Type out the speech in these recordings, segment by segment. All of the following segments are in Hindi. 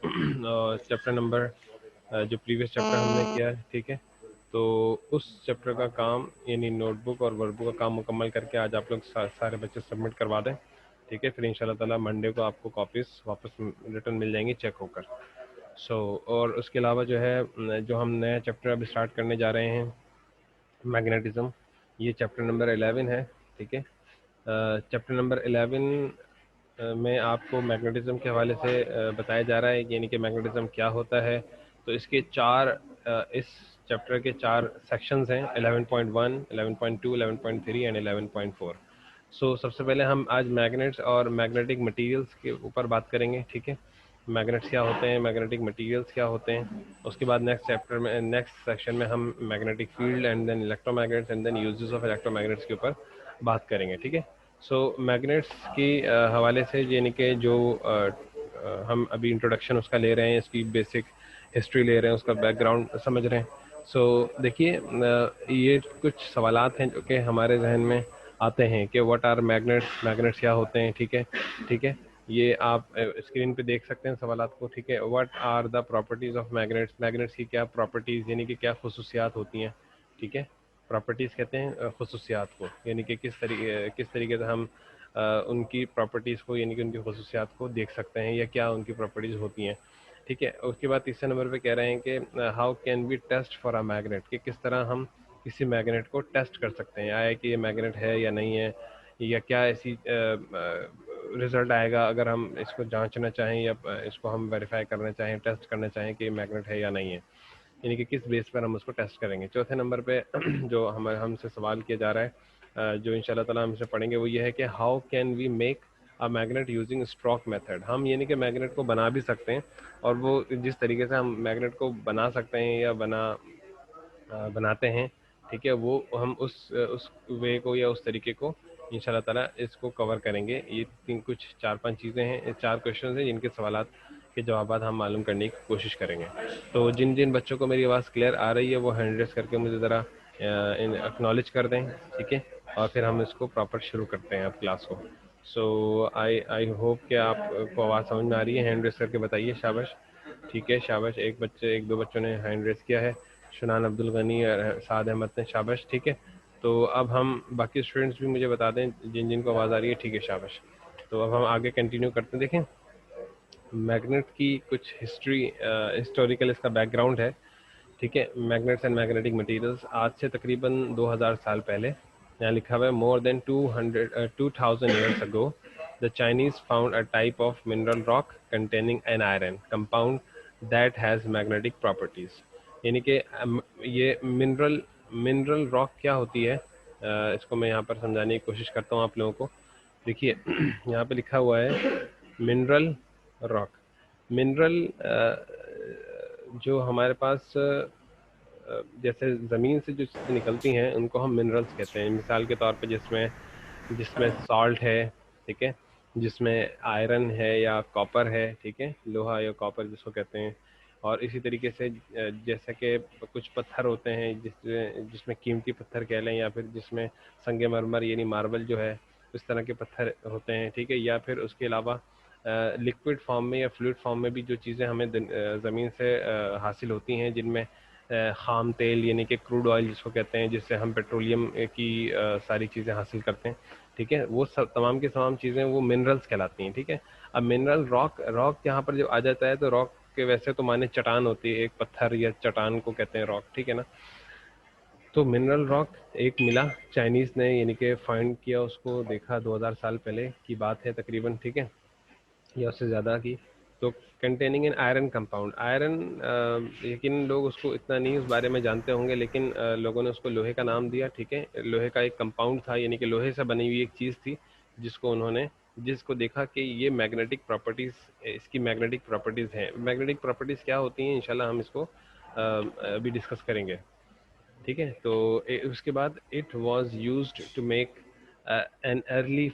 चैप्टर नंबर जो प्रीवियस चैप्टर हमने किया है, ठीक है। तो उस चैप्टर का काम यानी नोटबुक और वर्कबुक का काम मुकम्मल करके आज आप लोग सारे बच्चे सबमिट करवा दें, ठीक है। फिर इंशाल्लाह ताला मंडे को आपको कॉपीज़ वापस रिटर्न मिल जाएंगी चेक होकर। और उसके अलावा जो है, जो हम नया चैप्टर अब स्टार्ट करने जा रहे हैं, मैग्नेटिज्म, ये चैप्टर नंबर 11 है, ठीक है। चैप्टर नंबर 11 में आपको मैग्नेटिज्म के हवाले से बताया जा रहा है यानी कि मैग्नेटिज्म क्या होता है। तो इसके इस चैप्टर के 4 सेक्शंस हैं, 11.1, 11.2, 11.3 एंड 11.4। सबसे पहले हम आज मैग्नेट्स और मैग्नेटिक मटेरियल्स के ऊपर बात करेंगे, ठीक है। मैग्नेट्स क्या होते हैं, मैग्नेटिक मटेरियल्स क्या होते हैं। उसके बाद नेक्स्ट सेक्शन में हम magnetic field and then electromagnets and then uses of electromagnets के ऊपर बात करेंगे, ठीक है। मैग्नेट्स की हवाले से यानी कि जो हम अभी इंट्रोडक्शन उसका ले रहे हैं, इसकी बेसिक हिस्ट्री ले रहे हैं, उसका बैकग्राउंड समझ रहे हैं। देखिए, ये कुछ सवालात हैं जो कि हमारे जहन में आते हैं कि व्हाट आर मैग्नेट्स, मैग्नेट्स क्या होते हैं, ठीक है। ठीक है, ये आप स्क्रीन पे देख सकते हैं सवालात को, ठीक है। What are the properties of magnets, magnets की क्या प्रॉपर्टीज़ यानी कि क्या खसूसियात होती हैं, ठीक है। प्रॉपर्टीज़ कहते हैं खसूसियात को, यानी कि किस तरीके से हम उनकी प्रॉपर्टीज़ को यानी कि उनकी खसूसियात को देख सकते हैं या क्या उनकी प्रॉपर्टीज़ होती हैं, ठीक है। उसके बाद तीसरे नंबर पे कह रहे हैं कि how can we test for a magnet, कि किस तरह हम किसी मैग्नेट को टेस्ट कर सकते हैं, आया कि ये मैग्नेट है या नहीं है, या क्या ऐसी रिज़ल्ट आएगा अगर हम इसको जांचना चाहें या इसको हम वेरीफाई करना चाहें, टेस्ट करना चाहें कि मैग्नेट है या नहीं है, यानी कि किस बेस पर हम उसको टेस्ट करेंगे। चौथे नंबर पे जो हमसे सवाल किया जा रहा है, जो इंशाल्लाह ताला हमसे पढ़ेंगे, वो ये है कि how can we make a magnet using stroke method. हम यानी कि मैग्नेट को बना भी सकते हैं, और वो जिस तरीके से हम मैग्नेट को बना सकते हैं या बनाते हैं, ठीक है, वो हम उस वे को या उस तरीके को इंशाल्लाह ताला इसको कवर करेंगे। ये कुछ 4-5 चीज़ें हैं, 4 क्वेश्चन हैं जिनके सवालात के जवाब हम मालूम करने की कोशिश करेंगे। तो जिन जिन बच्चों को मेरी आवाज़ क्लियर आ रही है वो हैंड रेस करके मुझे ज़रा एक्नॉलेज कर दें, ठीक है। और फिर हम इसको प्रॉपर शुरू करते हैं अब क्लास को। आई आई होप कि आपको आवाज़ समझ में आ रही है। हैंड रेस करके बताइए, शाबाश, ठीक है, शाबाश। एक दो बच्चों ने हैंड रेस किया है, शुनान अब्दुल गनी और साद अहमद ने, शाबाश, ठीक है। तो अब हम बाकी स्टूडेंट्स भी मुझे बता दें जिन जिन को आवाज़ आ रही है, ठीक है, शाबाश। तो अब हम आगे कंटिन्यू करते हैं। देखें, मैग्नेट की कुछ हिस्टोरिकल इसका बैकग्राउंड है, ठीक है। मैग्नेट्स एंड मैग्नेटिक मटेरियल्स, आज से तकरीबन 2000 साल पहले, यहाँ लिखा हुआ है, more than 2000 years ago the Chinese found a type of mineral rock containing an iron compound that has magnetic properties. यानी कि ये मिनरल मिनरल रॉक क्या होती है, इसको मैं यहाँ पर समझाने की कोशिश करता हूँ आप लोगों को। देखिए, यहाँ पे लिखा हुआ है मिनरल रॉक। मिनरल जो हमारे पास जैसे ज़मीन से जो चीज़ें निकलती हैं उनको हम मिनरल्स कहते हैं। मिसाल के तौर पे जिसमें जिसमें सॉल्ट है, ठीक है, जिसमें आयरन है या कॉपर है, ठीक है, लोहा या कॉपर जिसको कहते हैं। और इसी तरीके से जैसे कि कुछ पत्थर होते हैं जिसमें कीमती पत्थर कह लें, या फिर जिसमें संगे मरमर यानी मार्बल जो है, इस तरह के पत्थर होते हैं, ठीक है। या फिर उसके अलावा लिक्विड फॉर्म में या फ्लूइड फॉर्म में भी जो चीज़ें हमें ज़मीन से हासिल होती हैं, जिनमें ख़ाम तेल यानी कि क्रूड ऑयल जिसको कहते हैं, जिससे हम पेट्रोलियम की सारी चीज़ें हासिल करते हैं, ठीक है, वो सब तमाम की तमाम चीज़ें वो मिनरल्स कहलाती हैं, ठीक है। अब मिनरल रॉक रॉक यहाँ पर जब आ जाता है तो रॉक के वैसे तो माने चट्टान होती है, एक पत्थर या चट्टान को कहते हैं रॉक, ठीक है ना। तो मिनरल रॉक एक मिला, चाइनीज़ ने यानी कि फाइंड किया, उसको देखा, 2000 साल पहले की बात है तकरीबन, ठीक है, या उससे ज़्यादा की। तो containing an iron compound, iron, लेकिन लोग उसको इतना नहीं उस बारे में जानते होंगे, लेकिन लोगों ने उसको लोहे का नाम दिया, ठीक है। लोहे का एक कंपाउंड था, यानी कि लोहे से बनी हुई एक चीज़ थी, जिसको देखा कि ये मैग्नेटिक प्रॉपर्टीज़, इसकी मैग्नेटिक प्रॉपर्टीज़ हैं। मैग्नेटिक प्रॉपर्टीज़ क्या होती हैं, इंशाल्लाह हम इसको अभी डिस्कस करेंगे, ठीक है। तो उसके बाद it was used to make an early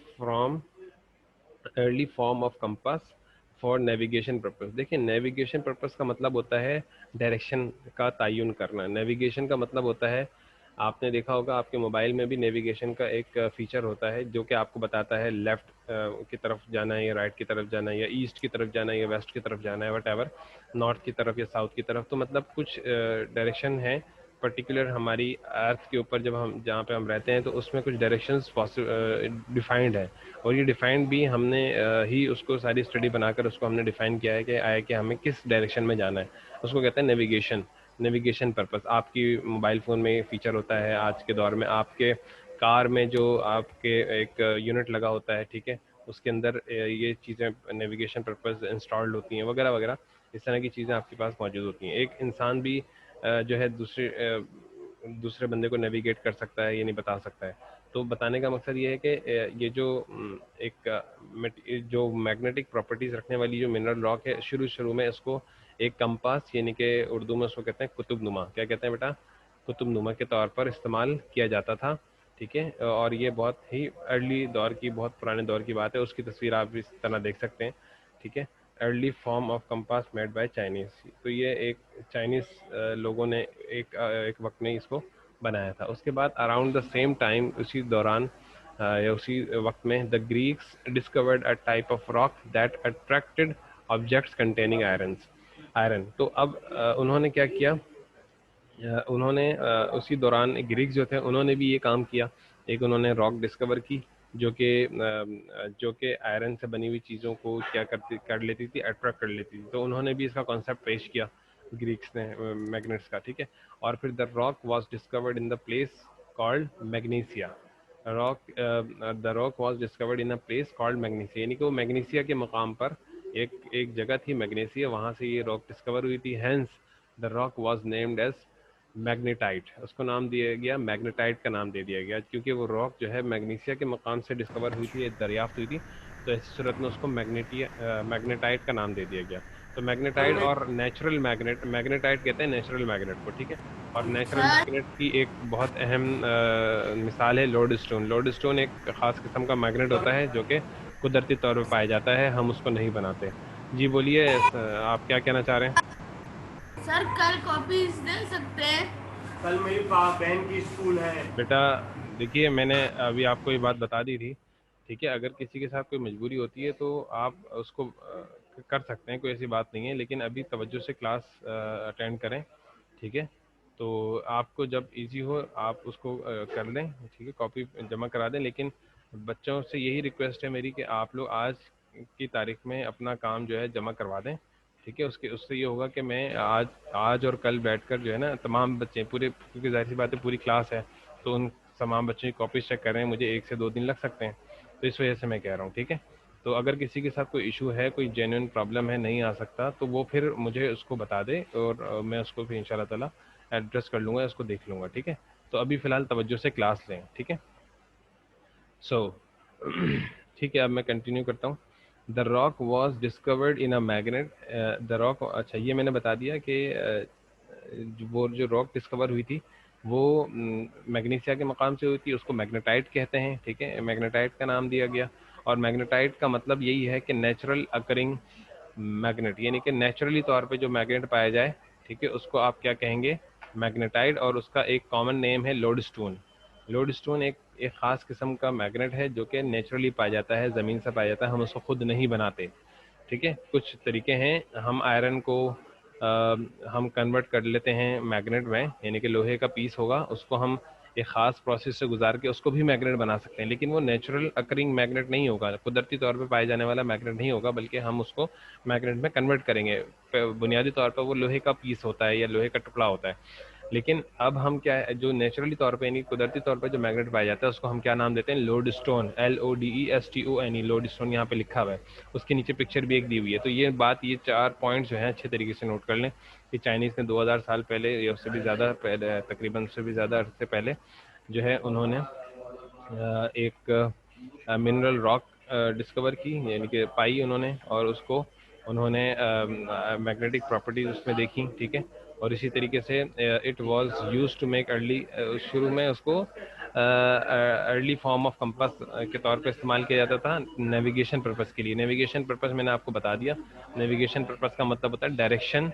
form of compass for navigation purpose. देखिए, नेविगेशन पर्पस का मतलब होता है डायरेक्शन का तयन करना। नेविगेशन का मतलब होता है आपने देखा होगा आपके मोबाइल में भी नेविगेशन का एक फीचर होता है जो कि आपको बताता है लेफ्ट की तरफ जाना है या राइट की तरफ जाना है या ईस्ट की तरफ जाना है या वेस्ट की तरफ जाना है, वट नॉर्थ की तरफ या साउथ की तरफ। तो मतलब कुछ डायरेक्शन है पर्टिकुलर हमारी अर्थ के ऊपर, जब हम जहाँ पे हम रहते हैं तो उसमें कुछ डायरेक्शंस डिफाइंड है, और ये डिफाइंड भी हमने ही उसको सारी स्टडी बनाकर उसको हमने डिफाइन किया है कि आया कि हमें किस डायरेक्शन में जाना है। उसको कहते हैं नेविगेशन। नेविगेशन पर्पस आपकी मोबाइल फ़ोन में फीचर होता है आज के दौर में, आपके कार में जो आपके एक यूनिट लगा होता है, ठीक है, उसके अंदर ये चीज़ें नेविगेशन पर्पस इंस्टॉल्ड होती हैं वगैरह वगैरह। इस तरह की चीज़ें आपके पास मौजूद होती हैं। एक इंसान भी जो है दूसरे बंदे को नेविगेट कर सकता है, ये नहीं बता सकता है। तो बताने का मकसद ये है कि ये जो जो मैग्नेटिक प्रॉपर्टीज़ रखने वाली जो मिनरल रॉक है, शुरू शुरू में इसको एक कंपास यानी कि उर्दू में उसको कहते हैं कुतुबनुमा, क्या कहते हैं बेटा, कुतुबनुमा के तौर पर इस्तेमाल किया जाता था, ठीक है। और ये बहुत ही अर्ली दौर की, बहुत पुराने दौर की बात है, उसकी तस्वीर आप इस तरह देख सकते हैं, ठीक है। Early form of compass made by Chinese. तो ये एक चाइनीज़ लोगों ने एक वक्त में इसको बनाया था। उसके बाद अराउंड द सेम टाइम, उसी दौरान या उसी वक्त में, the Greeks discovered a type of rock that attracted objects containing iron. तो अब उन्होंने क्या किया, उन्होंने उसी दौरान ग्रीक जो थे उन्होंने भी ये काम किया। एक उन्होंने रॉक डिस्कवर की जो कि आयरन से बनी हुई चीज़ों को क्या कर लेती थी, अट्रैक्ट कर लेती थी। तो उन्होंने भी इसका कॉन्सेप्ट पेश किया ग्रीक्स ने, मैग्नेट्स का, ठीक है। और फिर the rock was discovered in the place called Magnesia. The rock was discovered in a place called Magnesia, यानी कि वो मैग्नीसिया के मकाम पर एक जगह थी मैग्नीसिया, वहाँ से ये रॉक डिस्कवर हुई थी। Hence the rock was named as magnetite. उसको नाम दिया गया, मैग्नेटाइट का नाम दे दिया गया, क्योंकि वो रॉक जो है मैग्नीसिया के मकाम से डिस्कवर हुई थी, दरियाफ्त हुई थी। तो ऐसी सूरत में उसको मैग्नेटाइट का नाम दे दिया गया। तो मैग्नेटाइट और नेचुरल मैग्नेट, मैग्नेटाइट कहते हैं नेचुरल मैग्नेट को, ठीक है। और नेचुरल सर मैग्नेट की एक बहुत अहम मिसाल है लोड स्टोन। लोड स्टोन एक ख़ास किस्म का मैग्नेट होता है जो कि कुदरती तौर पर पाया जाता है, हम उसको नहीं बनाते। जी बोलिए, आप क्या कहना चाह रहे हैं? सर कल कॉपीज दे सकते हैं? कल मेरी बहन की स्कूल है। बेटा देखिए, मैंने अभी आपको ये बात बता दी थी, ठीक है। अगर किसी के साथ कोई मजबूरी होती है तो आप उसको कर सकते हैं, कोई ऐसी बात नहीं है, लेकिन अभी तवज्जो से क्लास अटेंड करें, ठीक है। तो आपको जब इजी हो आप उसको कर लें, ठीक है, कॉपी जमा करा दें। लेकिन बच्चों से यही रिक्वेस्ट है मेरी कि आप लोग आज की तारीख में अपना काम जो है जमा करवा दें, ठीक है। उसके उससे ये होगा कि मैं आज आज और कल बैठकर जो है ना, तमाम बच्चे पूरे, क्योंकि जाहिर सी बात है पूरी क्लास है, तो उन तमाम बच्चों की कॉपी चेक कर रहे हैं, मुझे 1 से 2 दिन लग सकते हैं। तो इस वजह से मैं कह रहा हूँ, ठीक है। तो अगर किसी के साथ कोई इशू है, कोई जेन्युइन प्रॉब्लम है, नहीं आ सकता, तो वो फिर मुझे उसको बता दे, और मैं उसको फिर इंशाल्लाह ताला एड्रेस कर लूँगा, उसको देख लूँगा, ठीक है। तो अभी फ़िलहाल तवज्जो से क्लास लें, ठीक है। सो ठीक है, अब मैं कंटिन्यू करता हूँ। The rock was discovered in a magnet. The rock, अच्छा ये मैंने बता दिया कि वो जो रॉक डिस्कवर हुई थी वो मैग्नीसिया के मकाम से हुई थी, उसको मैग्नेटाइट कहते हैं, ठीक है, मैग्नेटाइट का नाम दिया गया। और मैग्नेटाइट का मतलब यही है कि नेचुरल अकरिंग मैग्नेट, यानी कि नेचुरली तौर पे जो मैग्नेट पाया जाए, ठीक है, उसको आप क्या कहेंगे, मैग्नेटाइट। और उसका एक कॉमन नेम है लोडस्टोन। लोडस्टोन एक एक ख़ास किस्म का मैग्नेट है जो कि नेचुरली पाया जाता है, ज़मीन से पाया जाता है, हम उसको खुद नहीं बनाते, ठीक है। कुछ तरीके हैं, हम आयरन को हम कन्वर्ट कर लेते हैं मैग्नेट में, यानी कि लोहे का पीस होगा, उसको हम एक ख़ास प्रोसेस से गुजार के उसको भी मैग्नेट बना सकते हैं, लेकिन वो नेचुरल अकरिंग मैग्नेट नहीं होगा, कुदरती तौर पे पाए जाने वाला मैग्नेट नहीं होगा, बल्कि हम उसको मैग्नेट में कन्वर्ट करेंगे। बुनियादी तौर पर वो लोहे का पीस होता है या लोहे का टुकड़ा होता है। लेकिन अब हम क्या है, जो नेचुरली तौर पे यानी कुदरती तौर पे जो मैग्नेट पाया जाता है उसको हम क्या नाम देते हैं, load stone, LODESTONE, load stone यहाँ पे लिखा हुआ है, उसके नीचे पिक्चर भी एक दी हुई है। तो ये बात, ये 4 पॉइंट्स जो हैं अच्छे तरीके से नोट कर लें कि चाइनीज़ ने 2000 साल पहले या उससे भी ज़्यादा पहले, तकरीबन उससे भी ज़्यादा अर्से पहले जो है उन्होंने एक मिनरल रॉक डिस्कवर की, यानी कि पाई उन्होंने, और उसको उन्होंने मैग्नेटिक प्रॉपर्टीज उसमें देखी, ठीक है। और इसी तरीके से it was used to make early, शुरू में उसको अर्ली फॉर्म ऑफ कंपास के तौर पे इस्तेमाल किया जाता था नेविगेशन पर्पस के लिए। नेविगेशन पर्पस मैंने आपको बता दिया, नेविगेशन पर्पस का मतलब होता है डायरेक्शन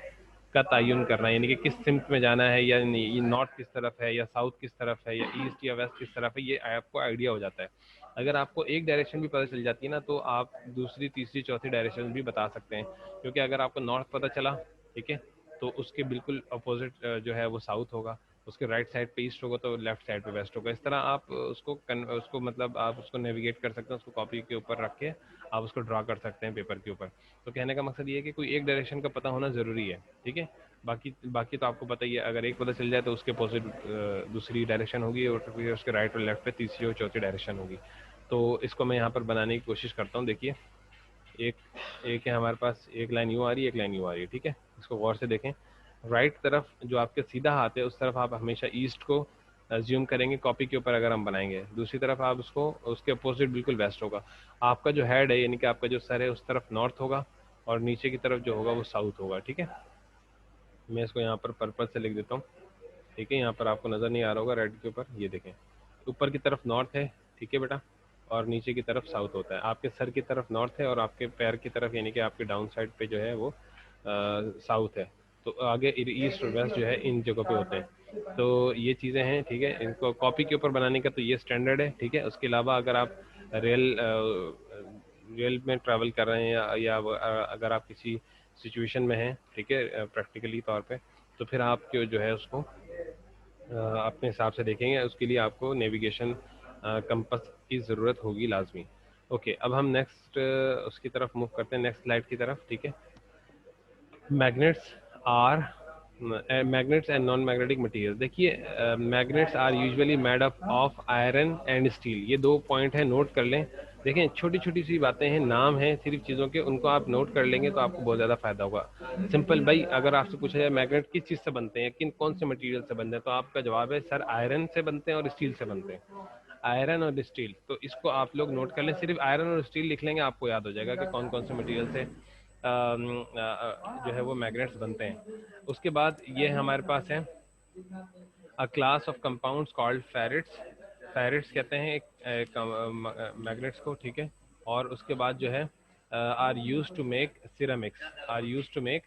का तयन करना, यानी कि किस सिमत में जाना है, या नॉर्थ किस तरफ है, या साउथ किस तरफ है, या ईस्ट या वेस्ट किस तरफ है, ये आपको आइडिया हो जाता है। अगर आपको एक डायरेक्शन भी पता चल जाती है ना, तो आप दूसरी, तीसरी, चौथी डायरेक्शन भी बता सकते हैं। क्योंकि अगर आपको नॉर्थ पता चला, ठीक है, तो उसके बिल्कुल अपोजिट जो है वो साउथ होगा, उसके राइट साइड पे ईस्ट होगा, तो लेफ्ट साइड पे वेस्ट होगा। इस तरह आप उसको मतलब आप उसको नेविगेट कर सकते हैं, उसको कॉपी के ऊपर रख के आप उसको ड्रा कर सकते हैं पेपर के ऊपर। तो कहने का मकसद ये है कि कोई एक डायरेक्शन का पता होना ज़रूरी है, ठीक है। बाकी बाकी तो आपको पता ही है, अगर एक पता चल जाए तो उसके अपोजिट दूसरी डायरेक्शन होगी, और फिर उसके राइट और लेफ्ट पे तीसरी और चौथी डायरेक्शन होगी। तो इसको मैं यहाँ पर बनाने की कोशिश करता हूँ। देखिए, एक एक है हमारे पास, एक लाइन यूँ आ रही है, एक लाइन यूँ आ रही है, ठीक है। इसको गौर से देखें। राइट तरफ जो आपके सीधा हाथ है, उस तरफ आप हमेशा ईस्ट को ज्यूम करेंगे कॉपी के ऊपर अगर हम बनाएंगे। दूसरी तरफ आप उसको, उसके अपोजिट बिल्कुल वेस्ट होगा। आपका जो हेड है, यानी कि आपका जो सर है, उस तरफ नॉर्थ होगा, और नीचे की तरफ जो होगा वो साउथ होगा, ठीक है। मैं इसको यहाँ पर पर्पल से लिख देता हूँ, ठीक है। यहाँ पर आपको नज़र नहीं आ रहा होगा रेड के ऊपर, ये देखें, ऊपर की तरफ नॉर्थ है, ठीक है बेटा, और नीचे की तरफ साउथ होता है। आपके सर की तरफ नॉर्थ है, और आपके पैर की तरफ, यानी कि आपके डाउन साइड पे जो है वो साउथ है। तो आगे ईस्ट और वेस्ट जो है इन जगह पे होते हैं। तो ये चीज़ें हैं, ठीक है। इनको कॉपी के ऊपर बनाने का तो ये स्टैंडर्ड है, ठीक है। उसके अलावा अगर आप रेल रेल में ट्रैवल कर रहे हैं, या अगर आप किसी सिचुएशन में हैं, ठीक है, प्रैक्टिकली तौर पे, तो फिर आप जो है उसको अपने हिसाब से देखेंगे। उसके लिए आपको नेविगेशन कंपास की ज़रूरत होगी लाजमी। ओके, अब हम नेक्स्ट उसकी तरफ मूव करते हैं, नेक्स्ट स्लाइड की तरफ, ठीक है। Magnets are magnets and non magnetic material. देखिए, magnets are usually made up of iron and steel. ये दो पॉइंट है, नोट कर लें। देखें, छोटी छोटी सी बातें हैं, नाम हैं सिर्फ चीज़ों के, उनको आप नोट कर लेंगे तो आपको बहुत ज़्यादा फायदा होगा। सिंपल भाई, अगर आपसे पूछा जाए मैग्नेट किस चीज़ से बनते हैं, किन कौन से मटेरियल से बनते हैं, तो आपका जवाब है सर आयरन से बनते हैं और स्टील से बनते हैं। आयरन और स्टील, तो इसको आप लोग नोट कर लें। सिर्फ आयरन और स्टील लिख लेंगे, आपको याद हो जाएगा कि कौन कौन से मटेरियल से जो है वो मैग्नेट्स बनते हैं। उसके बाद ये हमारे पास है a class of compounds called ferrites. Ferrites कहते हैं एक मैग्नेट्स को, ठीक है। और उसके बाद जो है are use to make ceramics, are use to make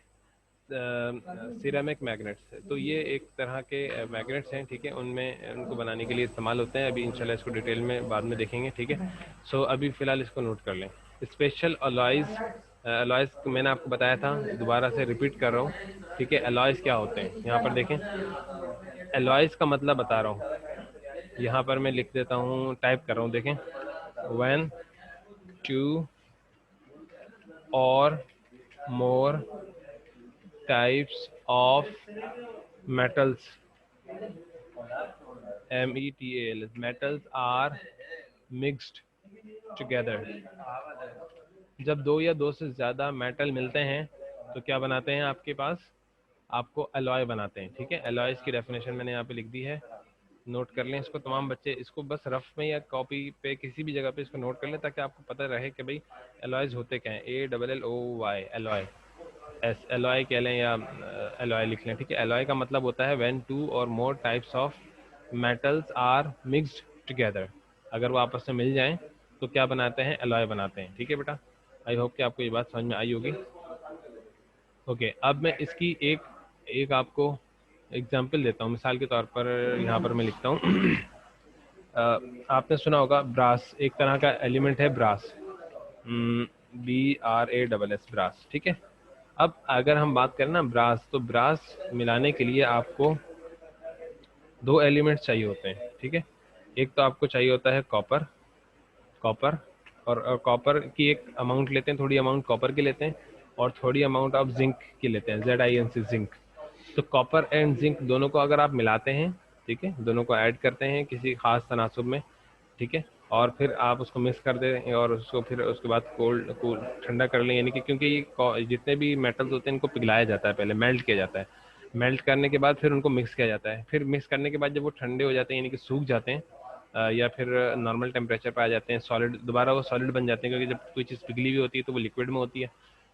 ceramic magnets. तो ये एक तरह के मैग्नेट्स हैं, ठीक है। उनमें उनको बनाने के लिए इस्तेमाल होते हैं। अभी इंशाल्लाह इसको डिटेल में बाद में देखेंगे, ठीक है। सो अभी फ़िलहाल इसको नोट कर लें। स्पेशल अलॉयज़, अलॉयज़ मैंने आपको बताया था, दोबारा से रिपीट कर रहा हूँ, ठीक है। अलॉयज़ क्या होते हैं, यहाँ पर देखें। अलॉयज़ का मतलब बता रहा हूँ, यहाँ पर मैं लिख देता हूँ, टाइप कर रहा हूँ, देखें। वन, टू और more types of metals, metal, metals are mixed together। जब दो या दो से ज़्यादा मेटल मिलते हैं तो क्या बनाते हैं आपके पास, आपको अलॉय बनाते हैं, ठीक है। अलॉयज़ की डेफिनेशन मैंने यहाँ पे लिख दी है, नोट कर लें इसको तमाम बच्चे। इसको बस रफ में या कॉपी पे किसी भी जगह पे इसको नोट कर लें, ताकि आपको पता रहे कि भाई अलॉयज़ होते क्या हैं। ALLOY, अलॉय, एलॉय कह लें या एलॉय लिख लें, ठीक है। एलॉय का मतलब होता है when two or more types of metals are mixed together. अगर वो आपस में मिल जाएं तो क्या बनाते हैं, एलॉय बनाते हैं, ठीक है बेटा। आई होप कि आपको ये बात समझ में आई होगी। ओके, अब मैं इसकी एक एक आपको एग्जांपल देता हूँ, मिसाल के तौर पर यहाँ पर मैं लिखता हूँ आपने सुना होगा ब्रास, एक तरह का एलिमेंट है ब्रास, BRASS, ब्रास, ठीक है। अब अगर हम बात करें ना ब्रास, तो ब्रास मिलाने के लिए आपको दो एलिमेंट्स चाहिए होते हैं, ठीक है। एक तो आपको चाहिए होता है कॉपर, कॉपर, और कॉपर की एक अमाउंट लेते हैं, थोड़ी अमाउंट कॉपर की लेते हैं, और थोड़ी अमाउंट आप जिंक की लेते हैं, ZINC, जिंक। तो कॉपर एंड जिंक दोनों को अगर आप मिलाते हैं, ठीक है, दोनों को ऐड करते हैं किसी खास तनासुब में, ठीक है, और फिर आप उसको मिक्स कर दें, और उसको फिर उसके बाद कोल्ड ठंडा कर लें। यानी कि क्योंकि ये जितने भी मेटल्स होते हैं इनको पिघलाया जाता है, पहले मेल्ट किया जाता है। मेल्ट करने के बाद फिर उनको मिक्स किया जाता है। फिर मिक्स करने के बाद जब वो ठंडे हो जाते हैं, यानी कि सूख जाते हैं, या फिर नॉर्मल टेम्परेचर पर आ जाते हैं, सॉलिड, दोबारा वो सॉलिड बन जाते हैं। क्योंकि जब कोई चीज़ पिघली हुई होती है तो वो लिक्विड में होती है,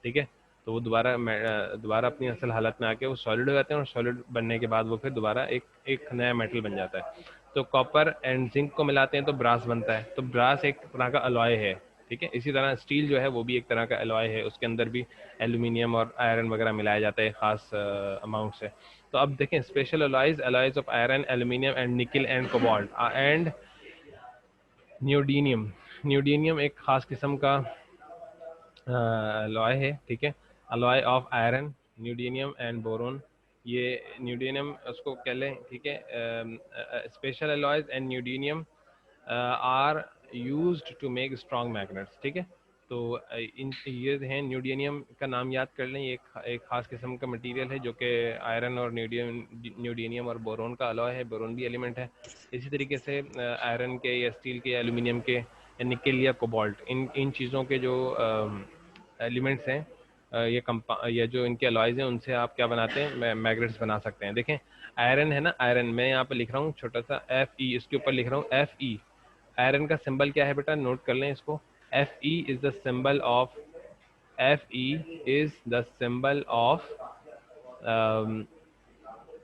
ठीक है। तो वो दोबारा अपनी असल हालत में आके वो सॉलिड हो जाते हैं, और सॉलिड बनने के बाद वो फिर दोबारा एक नया मेटल बन जाता है। तो कॉपर एंड जिंक को मिलाते हैं तो ब्रास बनता है। तो ब्रास एक तरह का अलॉय है, ठीक है। इसी तरह स्टील जो है वो भी एक तरह का एलॉय है, उसके अंदर भी एल्यूमिनियम और आयरन वगैरह मिलाया जाता है खास अमाउंट से। तो अब देखें special alloys, alloys of iron, aluminium and nickel and cobalt and neodymium. Neodymium एक खास किस्म का अलॉय है, ठीक है। Alloy of iron, neodymium and boron. ये न्यूडीनियम उसको कह लें, ठीक है। Special alloys and neodymium are used to make strong magnets, ठीक है। तो इन ये हैं, न्यूडीनियम का नाम याद कर लें, ये एक खास किस्म का मटेरियल है जो कि आयरन और न्यूडीनियम और बोरोन का अलॉय है, बोरोन भी एलिमेंट है। इसी तरीके से आयरन के या स्टील के या एल्यूमिनियम के या निकल या कोबाल्ट, इन इन चीज़ों के जो एलिमेंट्स हैं, ये जो इनके अलॉयज़ हैं, उनसे आप क्या बनाते हैं, मैग्नेट्स बना सकते हैं। देखें आयरन है ना, आयरन मैं यहाँ पे लिख रहा हूँ छोटा सा Fe, इसके ऊपर लिख रहा हूँ Fe। आयरन का सिंबल क्या है बेटा, नोट कर लें इसको। Fe is the symbol of, Fe is the symbol of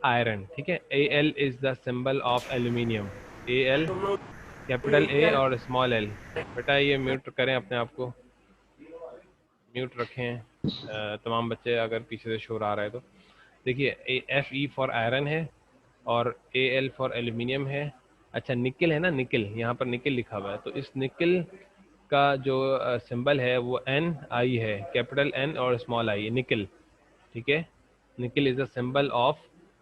iron, ठीक है। Al is the symbol of aluminium, Al तुम लोग कैपिटल A और स्मॉल l। बेटा ये म्यूट करें अपने आप को, म्यूट रखें, तमाम बच्चे अगर पीछे से शोर आ रहा है तो। देखिए Fe फॉर आयरन है और Al फॉर एल्यूमिनियम है। अच्छा निकल है ना, निकल, यहाँ पर निकल लिखा हुआ है, तो इस निकल का जो सिंबल है वो Ni है, कैपिटल N और स्मॉल i, निकल, ठीक है। निकल is the symbol of,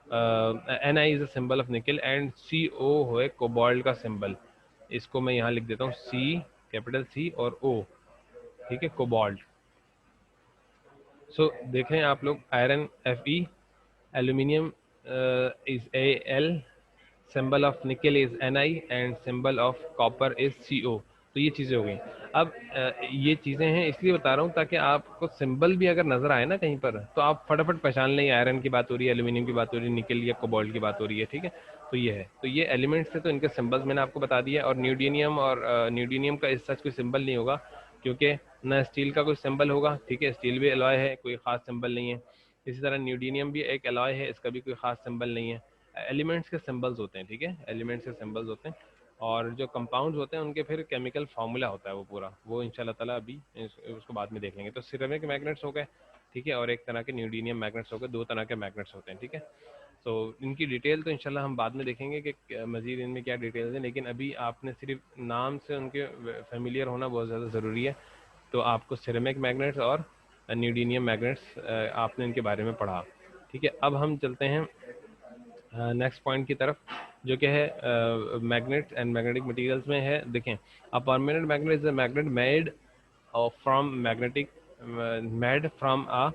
Ni is the symbol of निकल एंड Co है कोबाल्ट का सिंबल। इसको मैं यहाँ लिख देता हूँ C, कैपिटल C और O, ठीक है, कोबाल्ट। सो देख रहे हैं आप लोग, iron Fe, aluminium is Al, symbol of निकल is Ni and symbol of copper is Co। तो ये चीज़ें हो गई। अब ये चीज़ें हैं इसलिए बता रहा हूँ ताकि आपको सिंबल भी अगर नज़र आए ना कहीं पर, तो आप फटाफट पहचान लें आयरन की बात हो रही है, एल्यूमिनियम की बात हो रही है, निकल या कोबाल्ट की बात हो रही है, ठीक है। तो ये है, तो ये एलिमेंट्स थे, तो इनके सिंबल्स मैंने आपको बता दिया। और न्यूडीनियम, और न्यूडीनियम का इस सच कोई सिंबल नहीं होगा, क्योंकि ना स्टील का कोई सिंबल होगा, ठीक है, स्टील भी एलॉय है, कोई ख़ास सिंबल नहीं है। इसी तरह न्यूडीनियम भी एक एलॉय है, इसका भी कोई ख़ास सिंबल नहीं है। एलिमेंट्स के सिंबल्स होते हैं, ठीक है, एलिमेंट्स के सिंबल्स होते हैं। और जो कंपाउंड्स होते हैं उनके फिर केमिकल फार्मूला होता है वो पूरा, वो इंशाल्लाह ताला अभी उसको बाद में देख लेंगे। तो सिरेमिक मैग्नेट्स हो गए, ठीक है, और एक तरह के न्यूडीनियम मैग्नेट्स हो गए, दो तरह के मैग्नेट्स होते हैं, ठीक है। तो इनकी डिटेल तो इंशाल्लाह हम बाद में देखेंगे कि मज़ीद इनमें क्या डिटेल्स हैं, लेकिन अभी आपने सिर्फ नाम से उनके फेमिलियर होना बहुत ज़्यादा ज़रूरी है। तो आपको सिरेमिक मैग्नेट्स और न्यूडीनियम मैग्नेट्स आपने इनके बारे में पढ़ा, ठीक है। अब हम चलते हैं नेक्स्ट पॉइंट की तरफ, जो कि है मैग्नेट एंड मैग्नेटिक मटेरियल्स में है। देखें, a permanent magnet is a magnet made from magnetic, made from a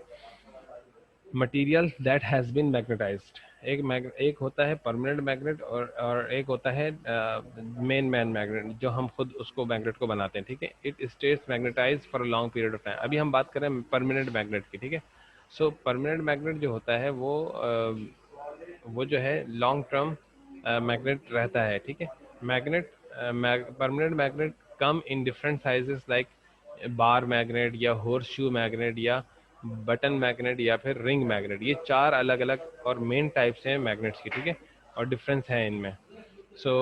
material that has been magnetized. एक होता है परमानेंट मैग्नेट, और एक होता है मेन मैग्नेट, जो हम खुद उसको मैग्नेट को बनाते हैं, ठीक है। It stays magnetize for a long period of time. अभी हम बात करें परमानेंट मैग्नेट की, ठीक है। सो परमानेंट मैग्नेट जो होता है वो जो है लॉन्ग टर्म मैग्नेट रहता है, ठीक है। Magnet, permanent magnet come in different sizes like bar magnet या हॉर्स शू मैग्नेट या बटन मैग्नेट या फिर रिंग मैग्नेट। ये चार अलग अलग और मेन टाइप्स हैं मैग्नेट्स की, ठीक है, और डिफरेंस है इनमें। सो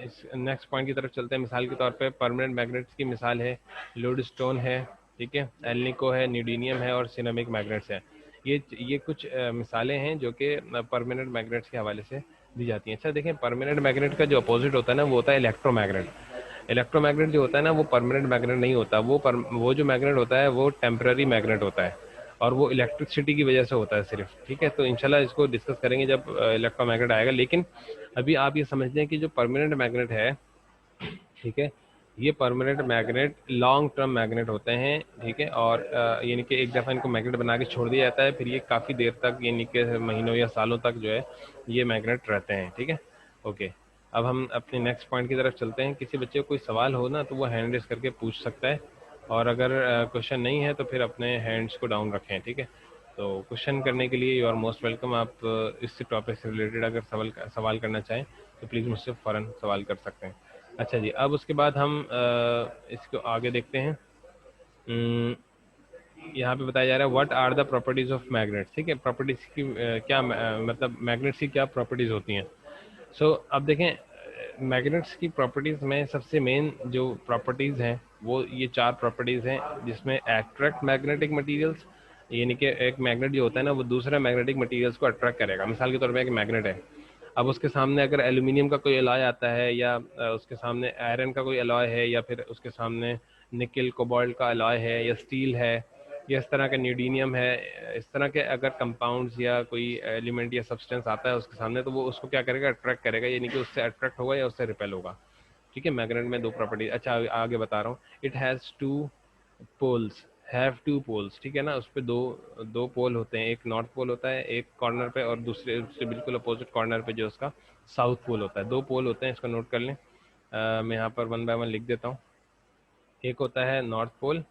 इस नेक्स्ट पॉइंट की तरफ चलते हैं। मिसाल के तौर पे परमानेंट मैग्नेट्स की मिसाल है लोडस्टोन है, ठीक है, एल्निको है, न्यूडीनियम है और सिरेमिक मैग्नेट्स है। ये कुछ मिसालें हैं जो कि परमानेंट मैग्नेट्स के हवाले से दी जाती हैं। अच्छा देखें, परमानेंट मैग्नेट का जो अपोजिट होता है ना, वो होता है इलेक्ट्रोमैग्नेट। इलेक्ट्रोमैग्नेट जो होता है ना, वो परमानेंट मैग्नेट नहीं होता, वो जो मैग्नेट होता है वो टेम्पररी मैग्नेट होता है, और वो इलेक्ट्रिसिटी की वजह से होता है सिर्फ, ठीक है। तो इंशाल्लाह इसको डिस्कस करेंगे जब इलेक्ट्रोमैग्नेट आएगा। लेकिन अभी आप ये समझ लें कि जो परमानेंट मैग्नेट है, ठीक है, ये permanent magnet long term magnet होते हैं, ठीक है। और यानी कि एक दफ़ा इनको मैग्नेट बना के छोड़ दिया जाता है, फिर ये काफ़ी देर तक, यानी कि महीनों या सालों तक जो है ये मैग्नेट रहते हैं, ठीक है। ओके, अब हम अपने नेक्स्ट पॉइंट की तरफ चलते हैं। किसी बच्चे को कोई सवाल हो ना, तो वो हैंड रेस करके पूछ सकता है, और अगर क्वेश्चन नहीं है तो फिर अपने हैंड्स को डाउन रखें, ठीक है। तो क्वेश्चन करने के लिए यू आर मोस्ट वेलकम। आप इस टॉपिक से रिलेटेड अगर सवाल करना चाहें तो प्लीज़ मुझसे फ़ौरन सवाल कर सकते हैं। अच्छा जी, अब उसके बाद हम इसको आगे देखते हैं। यहाँ पे बताया जा रहा है what are the properties of magnets, ठीक है। प्रॉपर्टीज़ की क्या मतलब मैग्नेट्स की क्या प्रॉपर्टीज़ होती हैं। सो अब देखें, मैग्नेट्स की प्रॉपर्टीज़ में सबसे मेन जो प्रॉपर्टीज़ हैं वो ये 4 प्रॉपर्टीज़ हैं, जिसमें अट्रैक्ट मैग्नेटिक मटेरियल्स, यानी कि एक मैग्नेट जो होता है ना वो दूसरे मैग्नेटिक मटेरियल्स को अट्रैक्ट करेगा। मिसाल के तौर पे एक मैग्नेट है, अब उसके सामने अगर एल्यूमिनियम का कोई अलॉय आता है, या उसके सामने आयरन का कोई अलॉय है, या फिर उसके सामने निकल कोबाल्ट का अलॉय है, या स्टील है, या इस तरह का न्यूडीनियम है, इस तरह के अगर कंपाउंड्स या कोई एलिमेंट या सब्सटेंस आता है उसके सामने, तो वो उसको क्या करेगा, अट्रैक्ट करेगा, यानी कि उससे अट्रैक्ट होगा या उससे रिपेल होगा। ठीक है, मैग्नेट में 2 प्रॉपर्टी। अच्छा आगे बता रहा हूँ, it has 2 poles, have 2 poles, ठीक है ना, उस पे दो पोल होते हैं, एक नॉर्थ पोल होता है एक कॉर्नर पे, और दूसरे उससे बिल्कुल अपोजिट कॉर्नर पे जो उसका साउथ पोल होता है। 2 पोल होते हैं, इसको नोट कर लें। मैं यहाँ पर 1 बाय 1 लिख देता हूँ। एक होता है नॉर्थ पोल,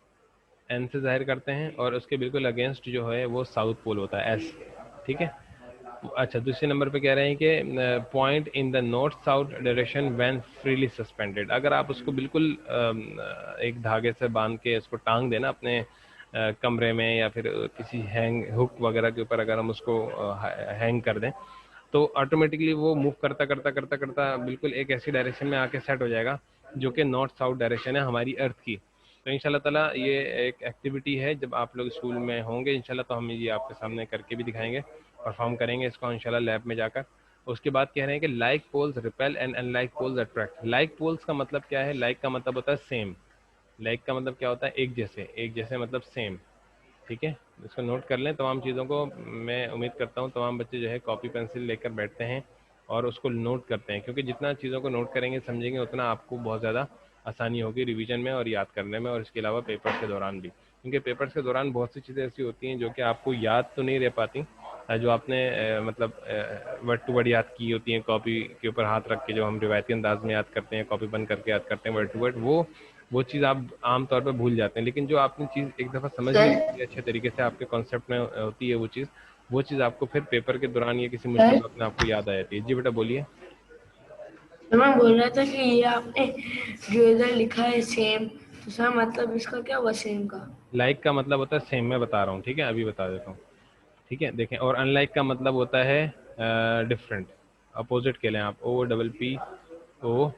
एन से जाहिर करते हैं, और उसके बिल्कुल अगेंस्ट जो है वो साउथ पोल होता है, एस। ठीक है। अच्छा, दूसरे नंबर पे कह रहे हैं कि point in the north south direction when freely suspended. अगर आप उसको बिल्कुल एक धागे से बांध के इसको टांग देना अपने कमरे में, या फिर किसी हैंग हुक वगैरह के ऊपर अगर हम उसको हैंग कर दें, तो ऑटोमेटिकली वो मूव करता करता करता करता बिल्कुल एक ऐसी डायरेक्शन में आके सेट हो जाएगा जो कि नॉर्थ साउथ डायरेक्शन है हमारी अर्थ की। तो इंशाल्लाह ताला ये एक एक्टिविटी है, जब आप लोग स्कूल में होंगे इंशाल्लाह तो हम ये आपके सामने करके भी दिखाएंगे, परफॉर्म करेंगे इसको इंशाल्लाह लैब में जाकर। उसके बाद कह रहे हैं कि like poles repel and unlike poles attract. Like poles का मतलब क्या है? लाइक का मतलब होता है सेम, लाइक का मतलब क्या होता है? एक जैसे, एक जैसे मतलब सेम। ठीक है, इसको नोट कर लें तमाम चीज़ों को। मैं उम्मीद करता हूँ तमाम बच्चे जो है कॉपी पेंसिल लेकर बैठते हैं और उसको नोट करते हैं, क्योंकि जितना चीज़ों को नोट करेंगे समझेंगे उतना आपको बहुत ज़्यादा आसानी होगी रिवीजन में और याद करने में, और इसके अलावा पेपर्स के दौरान भी, क्योंकि पेपर्स के दौरान बहुत सी चीज़ें ऐसी होती हैं जो कि आपको याद तो नहीं रह पाती, जो आपने मतलब वर्ड टू वर्ड याद की होती हैं कॉपी के ऊपर हाथ रख के, जो हम रिवायती अंदाज में याद करते हैं, कॉपी बंद करके याद करते हैं वर्ड टू वर्ड, वो चीज़ आप आम तौर पे भूल जाते हैं। लेकिन जो आपने चीज़ एक दफ़ा समझ ली सर होती है अच्छे तरीके से, आपके कॉन्सेप्ट में होती है वो चीज़ आपको फिर पेपर के दौरान या किसी मुश्किल सर वक्त में आपको याद आ जाती है। जी बेटा बोलिए। सर मैं बोल रहा था कि ये आपने जो इधर लिखा है सेम, तो सर मतलब इसका क्या हुआ सेम का? लाइक का मतलब होता है सेम, मैं बता रहा हूँ, ठीक है, अभी बता देता हूँ। ठीक है, देखें, और अनलाइक का मतलब होता है डिफरेंट, अपोजिट के लिए आप, O double P O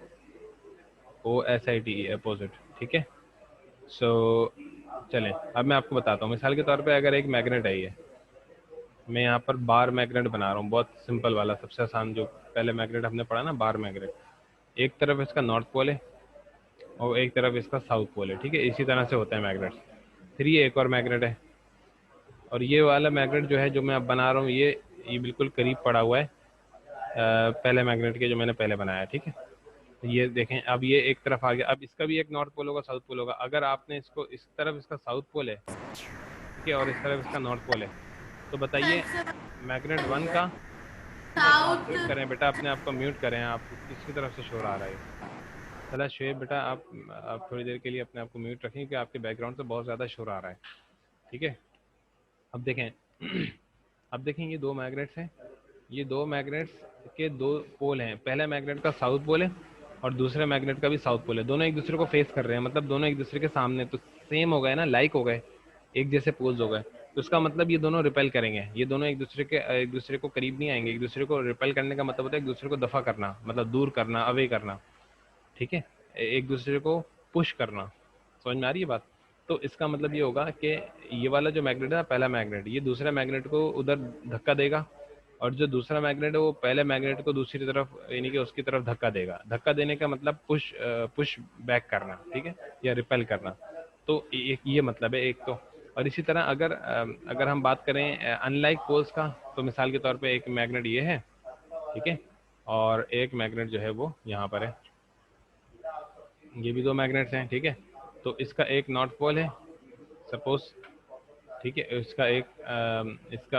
O S I T, opposite. ठीक है। सो चलें, अब मैं आपको बताता हूँ। मिसाल के तौर पे अगर एक मैग्नेट है, ये मैं यहाँ पर बार मैग्नेट बना रहा हूँ, बहुत सिंपल वाला, सबसे आसान जो पहले मैग्नेट हमने पढ़ा ना, बार मैग्नेट। एक तरफ इसका नॉर्थ पोल है और एक तरफ इसका साउथ पोल है। ठीक है, इसी तरह से होता है मैग्नेट। फिर ये एक और मैग्नेट है, और ये वाला मैग्नेट जो है जो मैं अब बना रहा हूँ, ये बिल्कुल करीब पड़ा हुआ है पहले मैग्नेट के जो मैंने पहले बनाया। ठीक है, तो ये देखें, अब ये एक तरफ आ गया, अब इसका भी एक नॉर्थ पोल होगा, साउथ पोल होगा। अगर आपने इसको इस तरफ इसका साउथ पोल है, ठीक है, और इस तरफ इसका नॉर्थ पोल है, तो बताइए मैग्नेट वन का, साउथ। म्यूट करें बेटा अपने आप को, म्यूट करें, आप किसकी तरफ से शोर आ रहा है? चला शुएब बेटा, आप थोड़ी देर के लिए अपने आप को म्यूट रखें, क्योंकि आपके बैकग्राउंड से बहुत ज़्यादा शोर आ रहा है। ठीक है, अब देखें अब देखें, ये 2 मैग्नेट्स हैं, ये 2 मैग्नेट्स के 2 पोल हैं। पहले मैग्नेट का साउथ पोल है और दूसरे मैग्नेट का भी साउथ पोल है, दोनों एक दूसरे को फेस कर रहे हैं, मतलब दोनों एक दूसरे के सामने, तो सेम हो गए ना, लाइक हो गए, एक जैसे पोल्स हो गए। तो उसका मतलब ये दोनों रिपेल करेंगे, ये दोनों एक दूसरे को करीब नहीं आएंगे। एक दूसरे को रिपेल करने का मतलब होता है एक दूसरे को दफा करना, मतलब दूर करना, अवे करना। ठीक है, एक दूसरे को पुश करना। समझ में आ रही है बात? तो इसका मतलब ये होगा कि ये वाला जो मैग्नेट है ना, पहला मैग्नेट, ये दूसरे मैग्नेट को उधर धक्का देगा, और जो दूसरा मैग्नेट है वो पहले मैग्नेट को दूसरी तरफ, यानी कि उसकी तरफ धक्का देगा। धक्का देने का मतलब पुश बैक करना, ठीक है, या रिपेल करना। तो एक ये मतलब है एक तो। और इसी तरह अगर हम बात करें अनलाइक पोल्स का, तो मिसाल के तौर पे एक मैग्नेट ये है, ठीक है, और एक मैग्नेट जो है वो यहाँ पर है, ये भी 2 मैग्नेट्स हैं। ठीक है, तो इसका एक नॉर्थ पोल है सपोज, ठीक है, इसका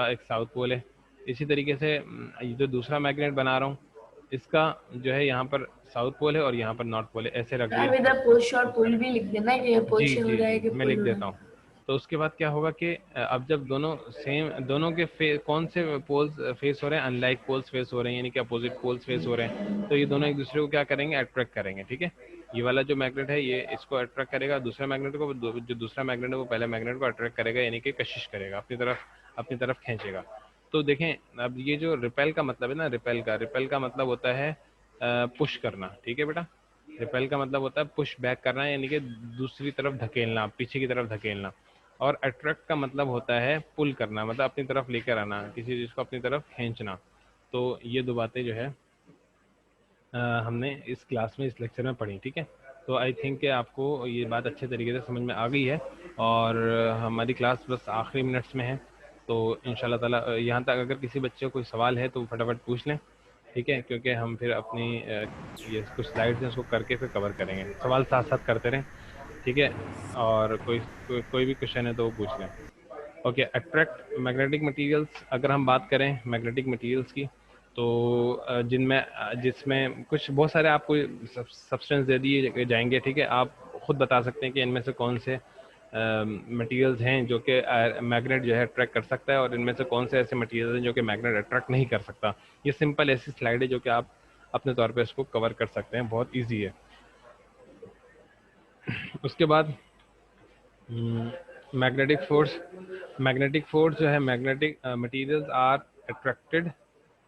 एक साउथ पोल है। इसी तरीके से ये जो दूसरा मैग्नेट बना रहा हूँ, इसका जो है यहाँ पर साउथ पोल है और यहाँ पर नॉर्थ पोल है, ऐसे रख दिया। आप इधर पुश और पुल भी लिख देना कि ये जी पुश हो जी रहा है जी, कि मैं पुल लिख हो रहा देता है। हूँ। तो उसके बाद क्या होगा कि अब जब दोनों सेम, दोनों के कौन से पोल्स फेस हो रहे हैं? अनलाइक पोल्स फेस हो रहे हैं, यानी कि अपोजिट पोल्स फेस हो रहे हैं। तो ये दोनों एक दूसरे को क्या करेंगे? अट्रैक्ट करेंगे। ठीक है, ये वाला जो मैग्नेट है ये इसको अट्रैक्ट करेगा, दूसरे मैग्नेट को, जो दूसरा मैग्नेट है वो पहले मैग्नेट को अट्रैक्ट करेगा, यानी कि कशिश करेगा, अपनी तरफ खींचेगा। तो देखें, अब ये जो रिपेल का मतलब है ना, रिपेल का मतलब होता है पुश करना, ठीक है बेटा। रिपेल का मतलब होता है पुश बैक करना, यानी कि दूसरी तरफ धकेलना, पीछे की तरफ धकेलना। और अट्रैक्ट का मतलब होता है पुल करना, मतलब अपनी तरफ लेकर आना, किसी चीज़ को अपनी तरफ खींचना। तो ये दो बातें जो है हमने इस क्लास में, इस लेक्चर में पढ़ी, ठीक है। तो आई थिंक कि आपको ये बात अच्छे तरीके से समझ में आ गई है, और हमारी क्लास बस आखिरी मिनट्स में है। तो इंशाल्लाह ताला यहाँ तक अगर किसी बच्चे को कोई सवाल है तो फटाफट पूछ लें, ठीक है, क्योंकि हम फिर अपनी ये कुछ स्लाइड्स हैं उसको करके फिर कवर करेंगे। सवाल साथ साथ करते रहें, ठीक है। और कोई भी क्वेश्चन है तो वो पूछ लें। ओके, अट्रैक्ट मैग्नेटिक मटेरियल्स, अगर हम बात करें मैग्नेटिक मटेरियल्स की, तो जिसमें कुछ बहुत सारे आपको सब्सटेंस दे दिए जाएंगे, ठीक है। आप खुद बता सकते हैं कि इनमें से कौन से मटेरियल्स हैं जो कि मैग्नेट जो है अट्रैक्ट कर सकता है, और इनमें से कौन से ऐसे मटेरियल्स हैं जो कि मैग्नेट अट्रैक्ट नहीं कर सकता। ये सिंपल ऐसी स्लाइड है जो कि आप अपने तौर पे इसको कवर कर सकते हैं, बहुत ईजी है। उसके बाद मैग्नेटिक फोर्स जो है, magnetic materials are attracted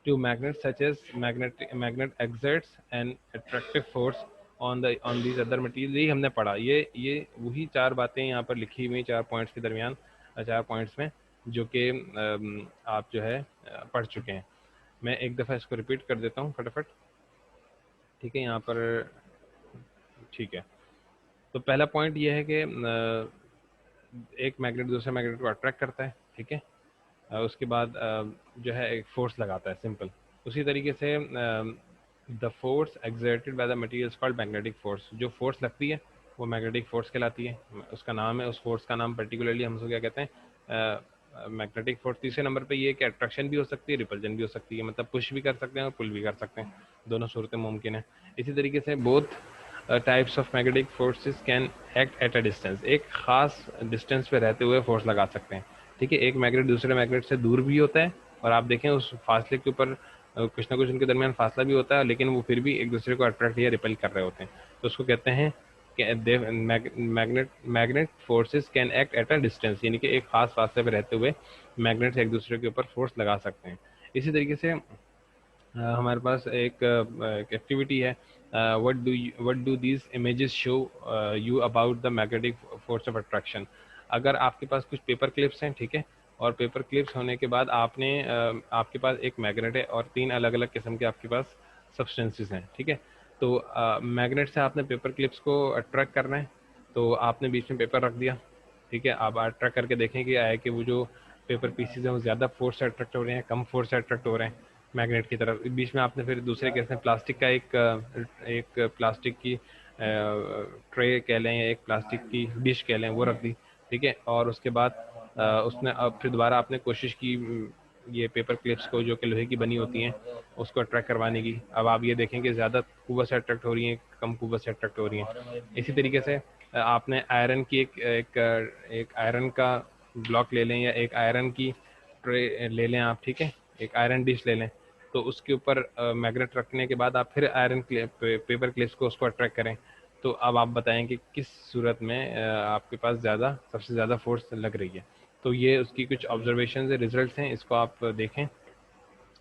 to magnet such as magnet exerts an attractive force on these other material. यही हमने पढ़ा, ये वही चार बातें यहाँ पर लिखी हुई, चार पॉइंट्स के दरमियान, चार पॉइंट्स में, जो कि आप जो है पढ़ चुके हैं। मैं एक दफ़ा इसको रिपीट कर देता हूँ फटाफट, ठीक है, यहाँ पर, ठीक है। तो पहला पॉइंट ये है कि एक मैग्नेट दूसरे मैग्नेट को अट्रैक्ट करता है, ठीक है। उसके बाद जो है एक फोर्स लगाता है, सिंपल। उसी तरीके से the force exerted by the material is called magnetic force. जो फोर्स लगती है वो मैग्नेटिक फोर्स कहलाती है, उसका नाम है, उस फोर्स का नाम पर्टिकुलरली हम उसको क्या कहते हैं, मैग्नेटिक फोर्स। तीसरे नंबर पे ये कि अट्रैक्शन भी हो सकती है, रिपल्जन भी हो सकती है, मतलब पुश भी कर सकते हैं और पुल भी कर सकते हैं, दोनों सूरतें मुमकिन है। इसी तरीके से both types of magnetic forces can act at a distance, एक खास डिस्टेंस पे रहते हुए फोर्स लगा सकते हैं, ठीक है। एक मैग्नेट दूसरे मैग्नेट से दूर भी होता है, और आप देखें उस फासले के ऊपर कुछ ना कुछ उनके दरमियान फासला भी होता है, लेकिन वो फिर भी एक दूसरे को अट्रैक्ट या रिपेल कर रहे होते हैं। तो उसको कहते हैं कि magnet forces can act at a distance, यानी कि एक खास फासले पर रहते हुए मैग्नेट्स एक दूसरे के ऊपर फोर्स लगा सकते हैं। इसी तरीके से हमारे पास एक एक्टिविटी है, what do these images show you about the magnetic force of attraction. अगर आपके पास कुछ पेपर क्लिप्स हैं, ठीक है, और पेपर क्लिप्स होने के बाद आपके पास एक मैग्नेट है और तीन अलग अलग किस्म के आपके पास सब्सटेंसेस हैं, ठीक है। तो मैग्नेट से आपने पेपर क्लिप्स को अट्रैक्ट करना है, तो आपने बीच में पेपर रख दिया, ठीक है। आप अट्रैक्ट करके देखें कि आए कि वो जो पेपर पीसीज हैं वो ज़्यादा फोर्स से अट्रैक्ट हो रहे हैं, कम फोर्स से अट्रैक्ट हो रहे हैं मैग्नेट की तरफ। बीच में आपने फिर दूसरे केस में प्लास्टिक का एक प्लास्टिक की ट्रे कह लें या एक प्लास्टिक की डिश कह लें, वो रख दी, ठीक है। और उसके बाद उसने अब फिर दोबारा आपने कोशिश की ये पेपर क्लिप्स को, जो कि लोहे की बनी होती हैं, उसको अट्रैक्ट करवाने की। अब आप ये देखें कि ज़्यादा कुव्वत से अट्रैक्ट हो रही हैं, कम कुव्वत से अट्रैक्ट हो रही हैं। इसी तरीके से आपने आयरन की एक आयरन का ब्लॉक ले लें या एक आयरन की ट्रे ले लें आप, ठीक है, एक आयरन डिश ले लें। तो उसके ऊपर मैग्नेट रखने के बाद आप फिर आयरन पेपर क्लिप्स को उसको अट्रैक्ट करें। तो अब आप बताएं कि किस सूरत में आपके पास सबसे ज़्यादा फोर्स लग रही है। तो ये उसकी कुछ ऑब्जर्वेशन रिजल्ट्स हैं, इसको आप देखें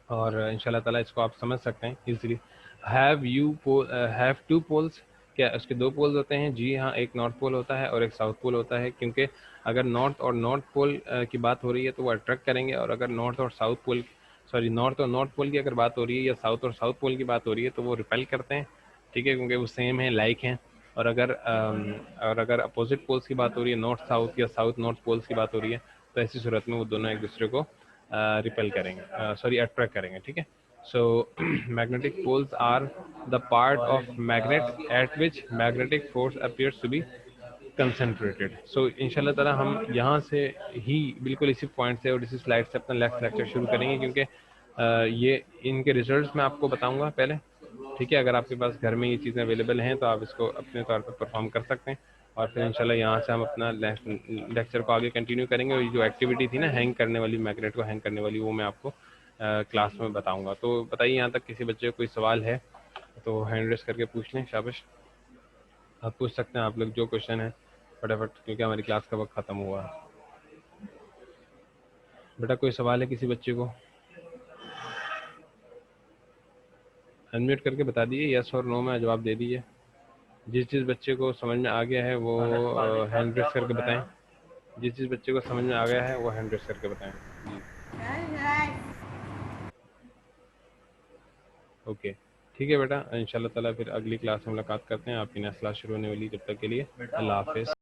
और इंशाल्लाह ताला इसको आप समझ सकते हैं इजीली। हैव टू पोल्स, क्या उसके दो पोल्स होते हैं? जी हाँ, एक नॉर्थ पोल होता है और एक साउथ पोल होता है, क्योंकि अगर नॉर्थ पोल की बात हो रही है तो वो अट्रैक्ट करेंगे, और अगर नॉर्थ और नॉर्थ पोल की अगर बात हो रही है या साउथ और साउथ पोल की बात हो रही है तो वो रिपेल करते हैं, ठीक है, क्योंकि वो सेम है, लाइक हैं। और अगर अपोजिट पोल्स की बात हो रही है, नॉर्थ साउथ या साउथ नॉर्थ पोल्स की बात हो रही है, तो ऐसी सूरत में वो दोनों एक दूसरे को रिपेल करेंगे, अट्रैक्ट करेंगे, ठीक है। So magnetic poles are the part of magnet at which magnetic force appears to be concentrated. So इंशाल्लाह ताला हम यहाँ से ही बिल्कुल इसी पॉइंट से और इसी स्लाइड से अपना नेक्स्ट लेक्चर शुरू करेंगे, क्योंकि ये इनके रिजल्ट्स मैं आपको बताऊंगा पहले, ठीक है। अगर आपके पास घर में ये चीज़ें अवेलेबल हैं तो आप इसको अपने तौर पर परफॉर्म कर सकते हैं, और फिर इंशाल्लाह यहाँ से हम अपना लेक्चर को आगे कंटिन्यू करेंगे। और ये जो एक्टिविटी थी ना, हैंग करने वाली, मैग्नेट को हैंग करने वाली, वो मैं आपको क्लास में बताऊंगा। तो बताइए, यहाँ तक किसी बच्चे को कोई सवाल है तो हैंड रेस करके पूछ लें, शाबाश। आप पूछ सकते हैं, आप लोग जो क्वेश्चन है फटाफट, क्योंकि हमारी क्लास का वक्त ख़त्म हुआ है। बेटा कोई सवाल है किसी बच्चे को? अनम्यूट करके बता दीजिए, यस और नो में जवाब दे दीजिए। जिस बच्चे को समझ में आ गया है वो हैंड रेस करके बताएं। जिस बच्चे को समझ में आ गया है वो हैंड रेस करके बताएं जी। ओके, ठीक है बेटा, इंशाल्लाह ताला फिर अगली क्लास में मुलाकात करते हैं। आपकी नेक्स्ट क्लास शुरू होने वाली, जब तक के लिए अल्लाह हाफिज़।